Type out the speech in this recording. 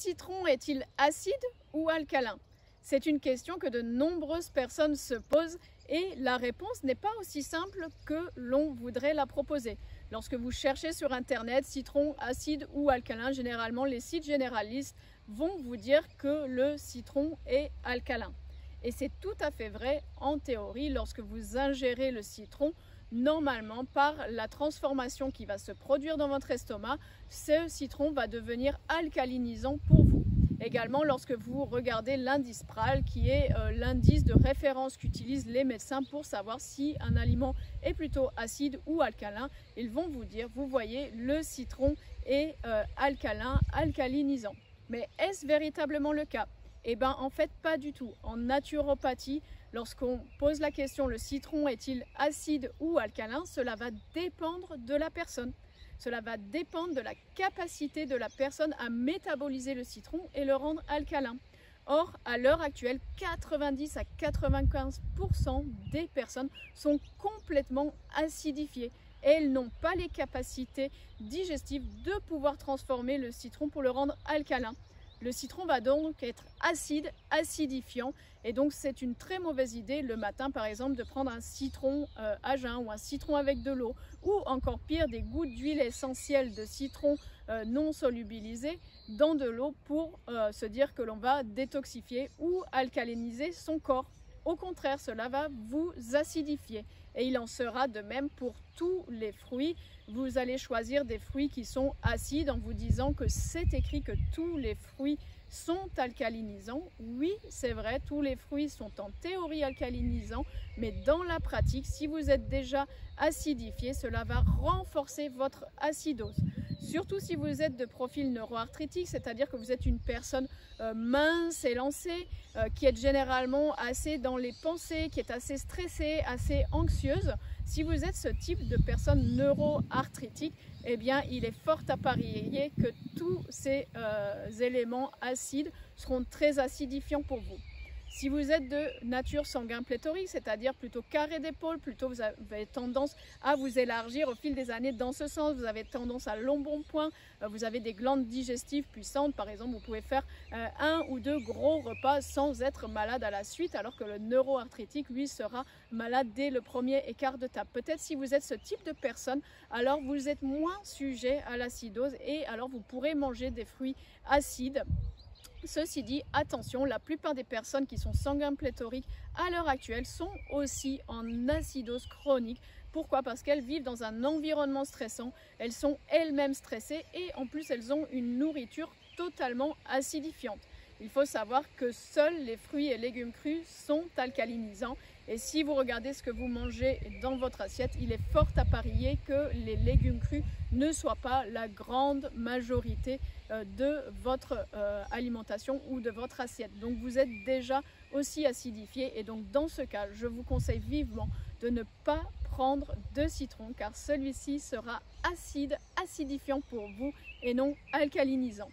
citron est-il acide ou alcalin? C'est une question que de nombreuses personnes se posent et la réponse n'est pas aussi simple que l'on voudrait la proposer. Lorsque vous cherchez sur internet citron acide ou alcalin, généralement les sites généralistes vont vous dire que le citron est alcalin. Et c'est tout à fait vrai en théorie. Lorsque vous ingérez le citron, normalement par la transformation qui va se produire dans votre estomac, ce citron va devenir alcalinisant pour vous. Également, lorsque vous regardez l'indice PRAL, qui est l'indice de référence qu'utilisent les médecins pour savoir si un aliment est plutôt acide ou alcalin, ils vont vous dire, vous voyez, le citron est alcalin, alcalinisant. Mais est-ce véritablement le cas? Eh bien, en fait, pas du tout. En naturopathie, lorsqu'on pose la question, le citron est-il acide ou alcalin, cela va dépendre de la personne. Cela va dépendre de la capacité de la personne à métaboliser le citron et le rendre alcalin. Or, à l'heure actuelle, 90 à 95% des personnes sont complètement acidifiées et elles n'ont pas les capacités digestives de pouvoir transformer le citron pour le rendre alcalin. Le citron va donc être acide, acidifiant, et donc c'est une très mauvaise idée le matin par exemple de prendre un citron à jeun ou un citron avec de l'eau, ou encore pire des gouttes d'huile essentielle de citron non solubilisée dans de l'eau pour se dire que l'on va détoxifier ou alcaliniser son corps. Au contraire, cela va vous acidifier. Et il en sera de même pour tous les fruits. Vous allez choisir des fruits qui sont acides en vous disant que c'est écrit que tous les fruits sont alcalinisants. Oui, c'est vrai, tous les fruits sont en théorie alcalinisants, mais dans la pratique, si vous êtes déjà acidifié, cela va renforcer votre acidose. Surtout si vous êtes de profil neuroarthritique, c'est-à-dire que vous êtes une personne mince, élancée, qui est généralement assez dans les pensées, qui est assez stressée, assez anxieuse. Si vous êtes ce type de personne neuroarthritique, eh bien, il est fort à parier que tous ces éléments acides seront très acidifiants pour vous. Si vous êtes de nature sanguin pléthorique, c'est-à-dire plutôt carré d'épaule, plutôt vous avez tendance à vous élargir au fil des années dans ce sens, vous avez tendance à l'embonpoint, vous avez des glandes digestives puissantes, par exemple, vous pouvez faire un ou deux gros repas sans être malade à la suite, alors que le neuroarthritique, lui, sera malade dès le premier écart de table. Peut-être si vous êtes ce type de personne, alors vous êtes moins sujet à l'acidose et alors vous pourrez manger des fruits acides. Ceci dit, attention, la plupart des personnes qui sont sanguins pléthoriques à l'heure actuelle sont aussi en acidose chronique. Pourquoi? Parce qu'elles vivent dans un environnement stressant, elles sont elles-mêmes stressées et en plus elles ont une nourriture totalement acidifiante. Il faut savoir que seuls les fruits et légumes crus sont alcalinisants et si vous regardez ce que vous mangez dans votre assiette, il est fort à parier que les légumes crus ne soient pas la grande majorité de votre alimentation ou de votre assiette. Donc vous êtes déjà aussi acidifié et donc dans ce cas, je vous conseille vivement de ne pas prendre de citron car celui-ci sera acide, acidifiant pour vous et non alcalinisant.